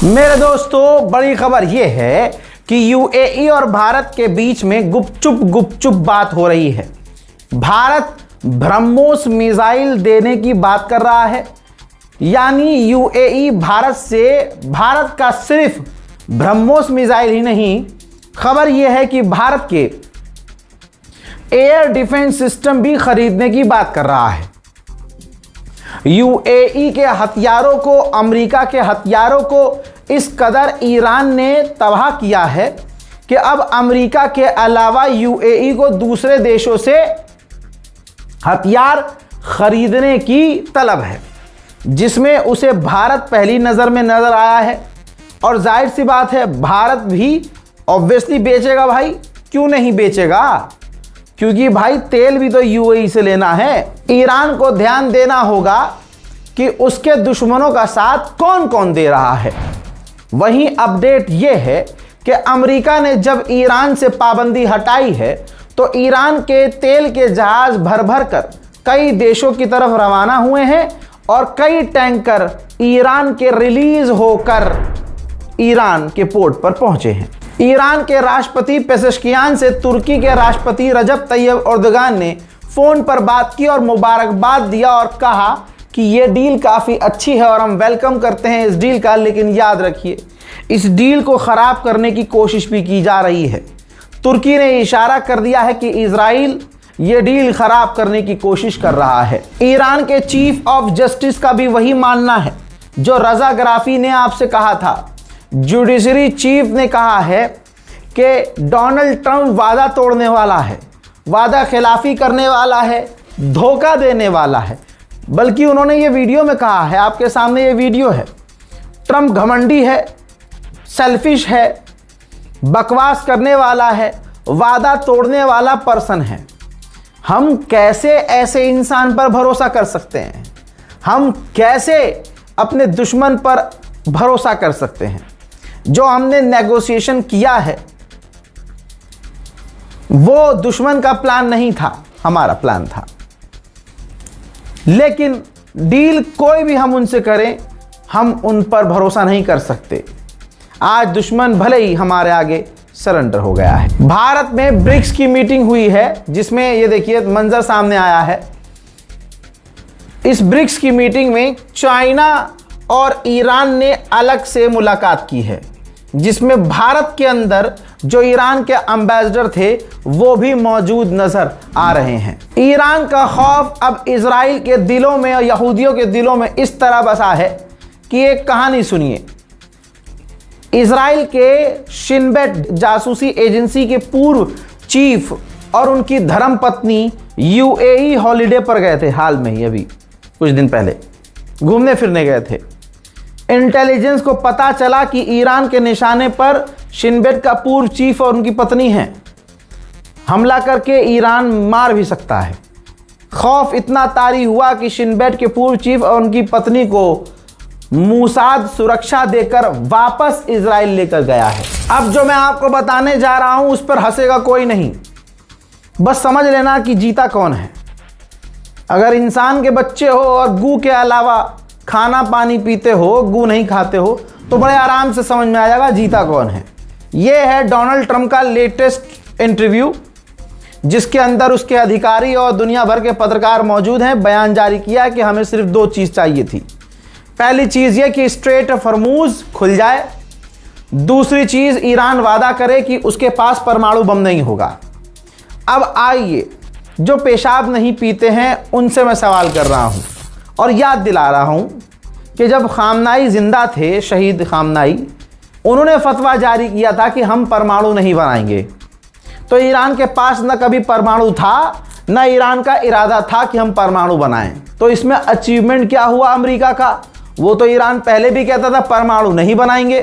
मेरे दोस्तों, बड़ी खबर यह है कि यूएई और भारत के बीच में गुपचुप बात हो रही है। भारत ब्रह्मोस मिसाइल देने की बात कर रहा है, यानी यूएई भारत का सिर्फ ब्रह्मोस मिसाइल ही नहीं, खबर यह है कि भारत के एयर डिफेंस सिस्टम भी खरीदने की बात कर रहा है। यूएई के हथियारों को, अमेरिका के हथियारों को इस कदर ईरान ने तबाह किया है कि अब अमेरिका के अलावा यूएई को दूसरे देशों से हथियार खरीदने की तलब है, जिसमें उसे भारत पहली नज़र में नज़र आया है। और जाहिर सी बात है, भारत भी ऑब्वियसली बेचेगा भाई, क्यों नहीं बेचेगा, क्योंकि भाई तेल भी तो यूएई से लेना है। ईरान को ध्यान देना होगा कि उसके दुश्मनों का साथ कौन कौन दे रहा है। वहीं अपडेट यह है कि अमेरिका ने जब ईरान से पाबंदी हटाई है तो ईरान के तेल के जहाज भर भर कर कई देशों की तरफ रवाना हुए हैं और कई टैंकर ईरान के रिलीज होकर ईरान के पोर्ट पर पहुंचे हैं। ईरान के राष्ट्रपति पेजेश्कियान से तुर्की के राष्ट्रपति रजब तैयब एर्दोगान ने फोन पर बात की और मुबारकबाद दिया और कहा कि ये डील काफ़ी अच्छी है और हम वेलकम करते हैं इस डील का, लेकिन याद रखिए इस डील को ख़राब करने की कोशिश भी की जा रही है। तुर्की ने इशारा कर दिया है कि इजराइल ये डील ख़राब करने की कोशिश कर रहा है। ईरान के चीफ ऑफ जस्टिस का भी वही मानना है जो रजा गराफी ने आपसे कहा था। जुडिशरी चीफ ने कहा है कि डोनाल्ड ट्रंप वादा तोड़ने वाला है, वादा खिलाफी करने वाला है, धोखा देने वाला है। बल्कि उन्होंने ये वीडियो में कहा है, आपके सामने ये वीडियो है, ट्रंप घमंडी है, सेल्फिश है, बकवास करने वाला है, वादा तोड़ने वाला पर्सन है। हम कैसे ऐसे इंसान पर भरोसा कर सकते हैं? हम कैसे अपने दुश्मन पर भरोसा कर सकते हैं? जो हमने नेगोशिएशन किया है वो दुश्मन का प्लान नहीं था, हमारा प्लान था। लेकिन डील कोई भी हम उनसे करें, हम उन पर भरोसा नहीं कर सकते। आज दुश्मन भले ही हमारे आगे सरेंडर हो गया है। भारत में ब्रिक्स की मीटिंग हुई है, जिसमें ये देखिए मंजर सामने आया है। इस ब्रिक्स की मीटिंग में चाइना और ईरान ने अलग से मुलाकात की है, जिसमें भारत के अंदर जो ईरान के एम्बेसडर थे वो भी मौजूद नजर आ रहे हैं। ईरान का खौफ अब इजराइल के दिलों में और यहूदियों के दिलों में इस तरह बसा है कि एक कहानी सुनिए। इजराइल के शिन बेट जासूसी एजेंसी के पूर्व चीफ और उनकी धर्मपत्नी यूएई हॉलिडे पर गए थे, हाल में ही अभी कुछ दिन पहले घूमने फिरने गए थे। इंटेलिजेंस को पता चला कि ईरान के निशाने पर शिन बेट का पूर्व चीफ और उनकी पत्नी हैं। हमला करके ईरान मार भी सकता है। खौफ इतना तारी हुआ कि शिन बेट के पूर्व चीफ और उनकी पत्नी को मूसाद सुरक्षा देकर वापस इजराइल लेकर गया है। अब जो मैं आपको बताने जा रहा हूं उस पर हंसेगा कोई नहीं, बस समझ लेना कि जीता कौन है। अगर इंसान के बच्चे हो और गू के अलावा खाना पानी पीते हो, गू नहीं खाते हो, तो बड़े आराम से समझ में आ जाएगा जीता कौन है। यह है डोनाल्ड ट्रंप का लेटेस्ट इंटरव्यू, जिसके अंदर उसके अधिकारी और दुनिया भर के पत्रकार मौजूद हैं। बयान जारी किया कि हमें सिर्फ दो चीज़ चाहिए थी। पहली चीज़ यह कि स्ट्रेट ऑफ हॉर्मूज खुल जाए, दूसरी चीज़ ईरान वादा करे कि उसके पास परमाणु बम नहीं होगा। अब आइए, जो पेशाब नहीं पीते हैं उनसे मैं सवाल कर रहा हूं और याद दिला रहा हूं कि जब खामनाई जिंदा थे, शहीद खामनाई, उन्होंने फतवा जारी किया था कि हम परमाणु नहीं बनाएंगे। तो ईरान के पास न कभी परमाणु था, न ईरान का इरादा था कि हम परमाणु बनाएं। तो इसमें अचीवमेंट क्या हुआ अमेरिका का? वो तो ईरान पहले भी कहता था परमाणु नहीं बनाएंगे।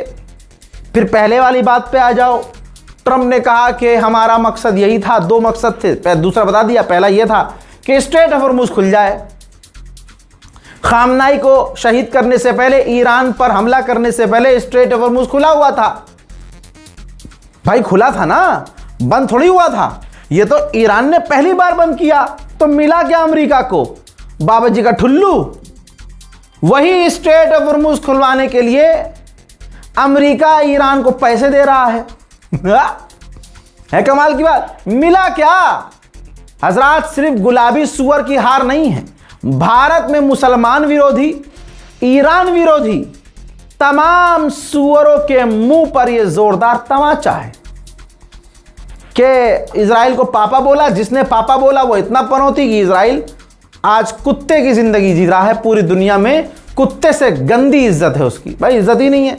फिर पहले वाली बात पे आ जाओ, ट्रंप ने कहा कि हमारा मकसद यही था, दो मकसद थे, दूसरा बता दिया। पहला यह था कि स्ट्रेट ऑफ हॉर्मूज खुल जाए। खामनाई को शहीद करने से पहले, ईरान पर हमला करने से पहले स्ट्रेट ऑफ हॉर्मूज खुला हुआ था। भाई खुला था ना, बंद थोड़ी हुआ था। ये तो ईरान ने पहली बार बंद किया। तो मिला क्या अमेरिका को? बाबा जी का ठुल्लू। वही स्ट्रेट ऑफ हॉर्मूज खुलवाने के लिए अमेरिका ईरान को पैसे दे रहा है कमाल की बात। मिला क्या हजरात, सिर्फ गुलाबी सुअर की हार नहीं है। भारत में मुसलमान विरोधी, ईरान विरोधी तमाम सुअरों के मुंह पर यह जोरदार तमाचा है कि इजराइल को पापा बोला। जिसने पापा बोला वो इतना पनौती कि इजराइल आज कुत्ते की जिंदगी जी रहा है। पूरी दुनिया में कुत्ते से गंदी इज्जत है उसकी। भाई इज्जत ही नहीं है,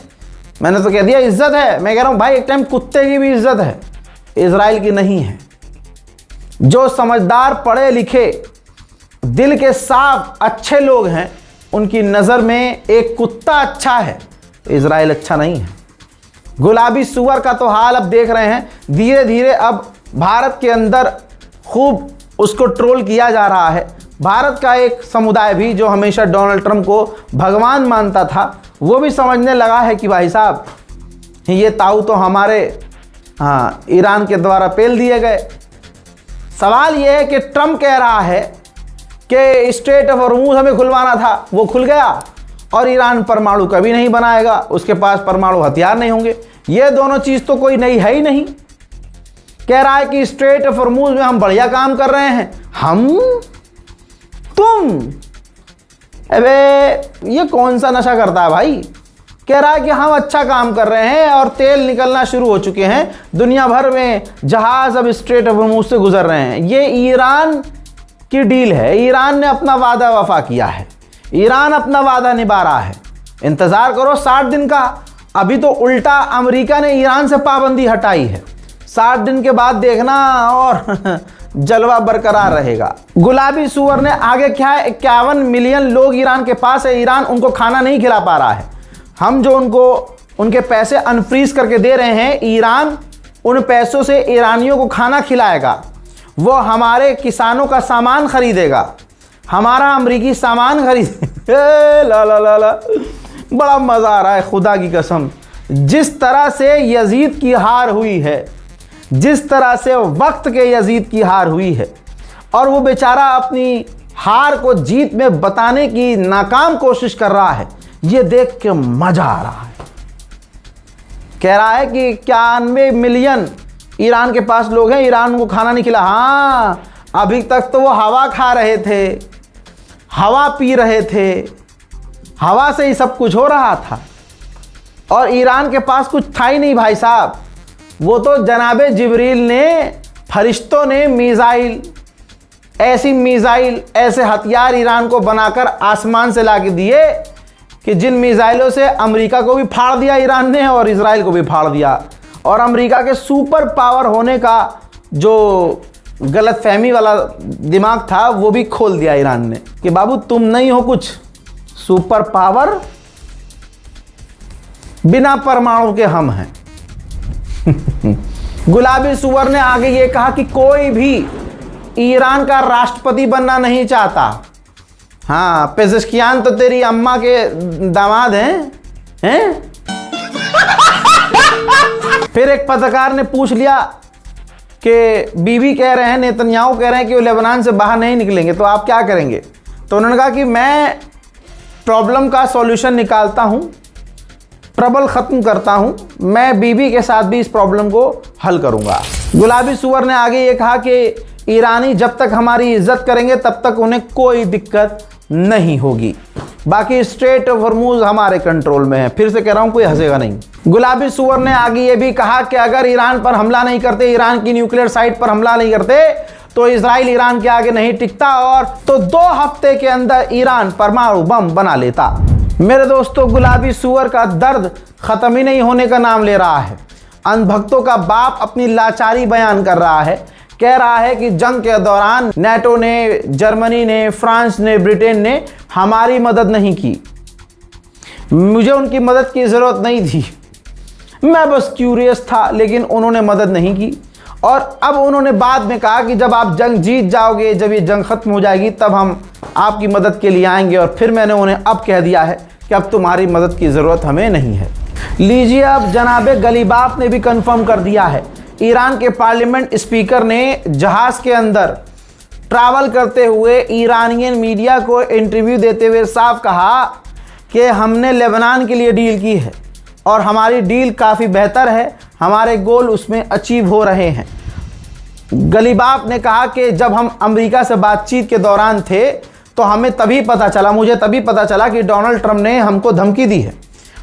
मैंने तो कह दिया इज्जत है। मैं कह रहा हूं भाई एक टाइम कुत्ते की भी इज्जत है, इजराइल की नहीं है। जो समझदार, पढ़े लिखे, दिल के साफ, अच्छे लोग हैं, उनकी नज़र में एक कुत्ता अच्छा है, इजराइल अच्छा नहीं है। गुलाबी सुअर का तो हाल अब देख रहे हैं। धीरे धीरे अब भारत के अंदर खूब उसको ट्रोल किया जा रहा है। भारत का एक समुदाय भी जो हमेशा डोनाल्ड ट्रंप को भगवान मानता था, वो भी समझने लगा है कि भाई साहब ये ताऊ तो हमारे ईरान के द्वारा पेल दिए गए। सवाल ये है कि ट्रंप कह रहा है कि स्ट्रेट ऑफ हॉर्मूज हमें खुलवाना था, वो खुल गया और ईरान परमाणु कभी नहीं बनाएगा, उसके पास परमाणु हथियार नहीं होंगे। ये दोनों चीज़ तो कोई नई है ही नहीं। कह रहा है कि स्ट्रेट ऑफ हॉर्मूज में हम बढ़िया काम कर रहे हैं। हम, तुम, अबे ये कौन सा नशा करता है भाई। कह रहा है कि हम अच्छा काम कर रहे हैं और तेल निकलना शुरू हो चुके हैं, दुनिया भर में जहाज अब स्ट्रेट ऑफ हॉर्मूज से गुजर रहे हैं। ये ईरान की डील है, ईरान ने अपना वादा वफा किया है, ईरान अपना वादा निभा रहा है। इंतजार करो 60 दिन का। अभी तो उल्टा अमेरिका ने ईरान से पाबंदी हटाई है। 60 दिन के बाद देखना और जलवा बरकरार रहेगा। गुलाबी सुअर ने आगे क्या है, 51 मिलियन लोग ईरान के पास है, ईरान उनको खाना नहीं खिला पा रहा है। हम जो उनको उनके पैसे अनफ्रीज करके दे रहे हैं, ईरान उन पैसों से ईरानियों को खाना खिलाएगा। वो हमारे किसानों का सामान खरीदेगा, हमारा अमरीकी सामान खरीद ला ला ला ला। बड़ा मज़ा आ रहा है खुदा की कसम। जिस तरह से यजीद की हार हुई है, जिस तरह से वक्त के यजीद की हार हुई है, और वो बेचारा अपनी हार को जीत में बताने की नाकाम कोशिश कर रहा है, ये देख के मज़ा आ रहा है। कह रहा है कि 91 मिलियन ईरान के पास लोग हैं, ईरान को खाना नहीं खिला। हाँ, अभी तक तो वो हवा खा रहे थे, हवा पी रहे थे, हवा से ही सब कुछ हो रहा था, और ईरान के पास कुछ था ही नहीं भाई साहब। वो तो जनाबे जिब्रील ने, फरिश्तों ने मिसाइल, ऐसी मिसाइल, ऐसे हथियार ईरान को बनाकर आसमान से ला के दिए कि जिन मिसाइलों से अमेरिका को भी फाड़ दिया ईरान ने और इजराइल को भी फाड़ दिया। और अमेरिका के सुपर पावर होने का जो गलत फहमी वाला दिमाग था, वो भी खोल दिया ईरान ने कि बाबू तुम नहीं हो कुछ सुपर पावर, बिना परमाणु के हम हैं। गुलाबी सुअर ने आगे ये कहा कि कोई भी ईरान का राष्ट्रपति बनना नहीं चाहता। हाँ, पेज़ेश्कियान तो तेरी अम्मा के दामाद हैं? फिर एक पत्रकार ने पूछ लिया कि बीबी कह रहे हैं, नेतन्याहू कह रहे हैं कि वो लेबनान से बाहर नहीं निकलेंगे, तो आप क्या करेंगे? तो उन्होंने कहा कि मैं प्रॉब्लम का सॉल्यूशन निकालता हूं, ट्रबल ख़त्म करता हूं, मैं बीबी के साथ भी इस प्रॉब्लम को हल करूंगा। गुलाबी सुअर ने आगे ये कहा कि ईरानी जब तक हमारी इज्जत करेंगे तब तक उन्हें कोई दिक्कत नहीं होगी, बाकी स्ट्रेट ऑफ हॉर्मूज हमारे कंट्रोल में है। फिर से कह रहा हूं, कोई हंसेगा नहीं। गुलाबी सुअर ने आगे ये भी कहा कि अगर ईरान पर हमला नहीं करते, ईरान की न्यूक्लियर साइट पर हमला नहीं करते, तो इजराइल ईरान के आगे नहीं टिकता, और तो 2 हफ्ते के अंदर ईरान परमाणु बम बना लेता। मेरे दोस्तों, गुलाबी सुअर का दर्द खत्म ही नहीं होने का नाम ले रहा है। अंधभक्तों का बाप अपनी लाचारी बयान कर रहा है, कह रहा है कि जंग के दौरान नेटो ने, जर्मनी ने, फ्रांस ने, ब्रिटेन ने हमारी मदद नहीं की, मुझे उनकी मदद की ज़रूरत नहीं थी, मैं बस क्यूरियस था, लेकिन उन्होंने मदद नहीं की। और अब उन्होंने बाद में कहा कि जब आप जंग जीत जाओगे, जब ये जंग ख़त्म हो जाएगी, तब हम आपकी मदद के लिए आएंगे। और फिर मैंने उन्हें अब कह दिया है कि अब तुम्हारी मदद की ज़रूरत हमें नहीं है। लीजिए, अब जनाबे गलीबाफ ने भी कंफर्म कर दिया है। ईरान के पार्लियामेंट स्पीकर ने जहाज़ के अंदर ट्रैवल करते हुए ईरानियन मीडिया को इंटरव्यू देते हुए साफ कहा कि हमने लेबनान के लिए डील की है, और हमारी डील काफ़ी बेहतर है, हमारे गोल उसमें अचीव हो रहे हैं। गलीबाफ ने कहा कि जब हम अमेरिका से बातचीत के दौरान थे तो हमें तभी पता चला, मुझे तभी पता चला कि डोनाल्ड ट्रंप ने हमको धमकी दी है।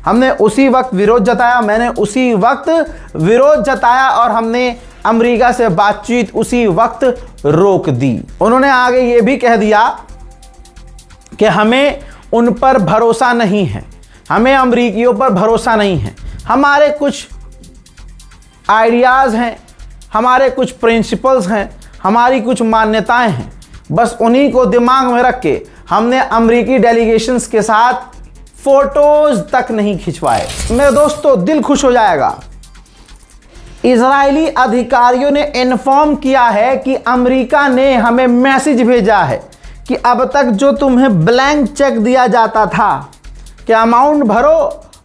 हमने उसी वक्त विरोध जताया, मैंने उसी वक्त विरोध जताया और हमने अमेरिका से बातचीत उसी वक्त रोक दी। उन्होंने आगे ये भी कह दिया कि हमें उन पर भरोसा नहीं है, हमें अमेरिकियों पर भरोसा नहीं है। हमारे कुछ आइडियाज़ हैं, हमारे कुछ प्रिंसिपल्स हैं, हमारी कुछ मान्यताएं हैं, बस उन्हीं को दिमाग में रख के हमने अमेरिकी डेलीगेशंस के साथ फोटोज तक नहीं खिंचवाए। मेरे दोस्तों, दिल खुश हो जाएगा। इजरायली अधिकारियों ने इन्फॉर्म किया है कि अमेरिका ने हमें मैसेज भेजा है कि अब तक जो तुम्हें ब्लैंक चेक दिया जाता था कि अमाउंट भरो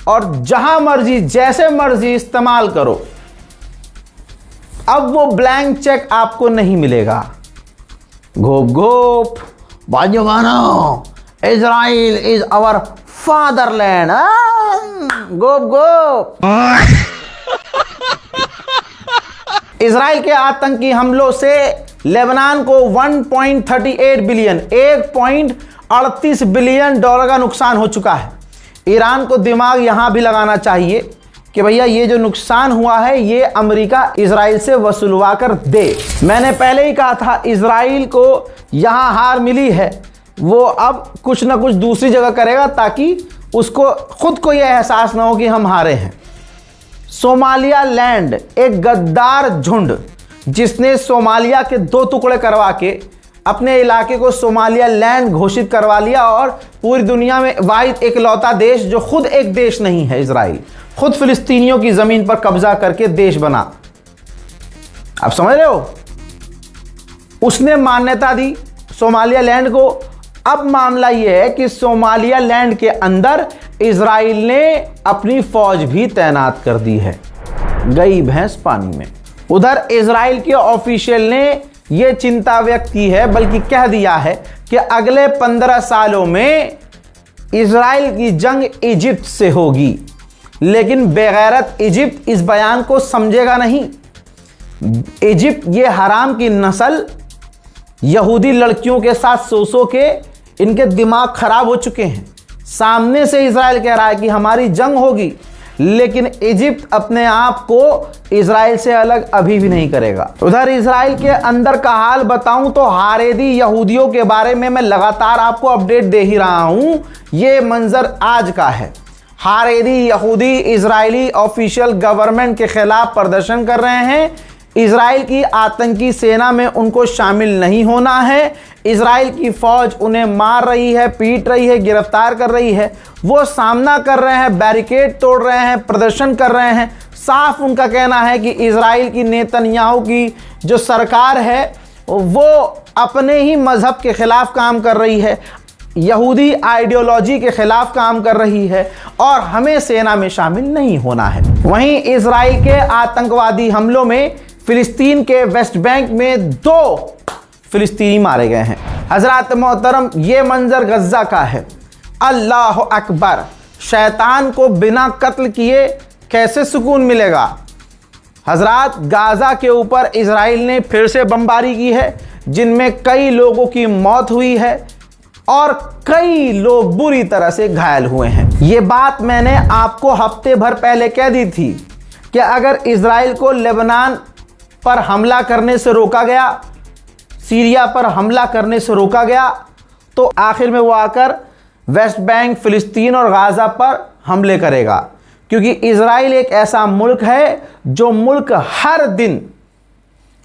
और जहां मर्जी जैसे मर्जी इस्तेमाल करो, अब वो ब्लैंक चेक आपको नहीं मिलेगा। घोप घोप बाजवानो, इजराइल इज आवर फादरलैंड। गोप गोप। इजराइल के आतंकी हमलों से लेबनान को 1.38 बिलियन, 1.38 बिलियन डॉलर का नुकसान हो चुका है। ईरान को दिमाग यहां भी लगाना चाहिए कि भैया ये जो नुकसान हुआ है ये अमेरिका इजराइल से वसूलवा कर दे। मैंने पहले ही कहा था इजराइल को यहां हार मिली है, वो अब कुछ ना कुछ दूसरी जगह करेगा ताकि उसको खुद को यह एहसास ना हो कि हम हारे हैं। सोमालिया लैंड, एक गद्दार झुंड जिसने सोमालिया के 2 टुकड़े करवा के अपने इलाके को सोमालिया लैंड घोषित करवा लिया और पूरी दुनिया में वाहिद इकलौता देश जो खुद एक देश नहीं है, इजराइल खुद फिलिस्तीनियों की जमीन पर कब्जा करके देश बना। आप समझ रहे हो? उसने मान्यता दी सोमालिया लैंड को। अब मामला यह है कि सोमालिया लैंड के अंदर इजराइल ने अपनी फौज भी तैनात कर दी है। गई भैंस पानी में। उधर इजराइल के ऑफिशियल ने यह चिंता व्यक्त की है, बल्कि कह दिया है कि अगले 15 सालों में इजराइल की जंग इजिप्ट से होगी। लेकिन बेगैरत इजिप्ट इस बयान को समझेगा नहीं। इजिप्ट ये हराम की नस्ल यहूदी लड़कियों के साथ सो के इनके दिमाग खराब हो चुके हैं। सामने से इजराइल कह रहा है कि हमारी जंग होगी, लेकिन इजिप्ट अपने आप को इजराइल से अलग अभी भी नहीं करेगा। उधर इजराइल के अंदर का हाल बताऊं तो हारेदी यहूदियों के बारे में मैं लगातार आपको अपडेट दे ही रहा हूं। ये मंजर आज का है। हारेदी यहूदी इजरायली ऑफिशियल गवर्नमेंट के खिलाफ प्रदर्शन कर रहे हैं। इजराइल की आतंकी सेना में उनको शामिल नहीं होना है। इजराइल की फौज उन्हें मार रही है, पीट रही है, गिरफ्तार कर रही है। वो सामना कर रहे हैं, बैरिकेड तोड़ रहे हैं, प्रदर्शन कर रहे हैं। साफ उनका कहना है कि इजराइल की नेतन्याहू की जो सरकार है वो अपने ही मजहब के खिलाफ काम कर रही है, यहूदी आइडियोलॉजी के खिलाफ काम कर रही है और हमें सेना में शामिल नहीं होना है। वहीं इजराइल के आतंकवादी हमलों में फिलिस्तीन के वेस्ट बैंक में 2 फिलिस्तीनी मारे गए हैं। हजरत मोहतरम, ये मंजर गज्जा का है। अल्लाह अकबर। शैतान को बिना कत्ल किए कैसे सुकून मिलेगा? हजरत, गाजा के ऊपर इजराइल ने फिर से बमबारी की है, जिनमें कई लोगों की मौत हुई है और कई लोग बुरी तरह से घायल हुए हैं। ये बात मैंने आपको हफ्ते भर पहले कह दी थी कि अगर इजराइल को लेबनान पर हमला करने से रोका गया, सीरिया पर हमला करने से रोका गया, तो आखिर में वो आकर वेस्ट बैंक, फिलिस्तीन और गाजा पर हमले करेगा। क्योंकि इजराइल एक ऐसा मुल्क है जो मुल्क हर दिन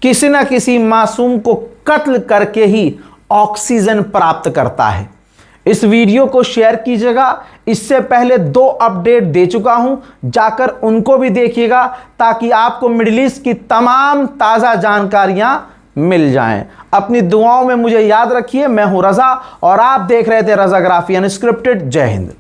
किसी न किसी मासूम को कत्ल करके ही ऑक्सीजन प्राप्त करता है। इस वीडियो को शेयर कीजिएगा। इससे पहले 2 अपडेट दे चुका हूं, जाकर उनको भी देखिएगा ताकि आपको मिडिल ईस्ट की तमाम ताज़ा जानकारियां मिल जाएं। अपनी दुआओं में मुझे याद रखिए। मैं हूं रजा और आप देख रहे थे रजाग्राफी अनस्क्रिप्टेड। जय हिंद।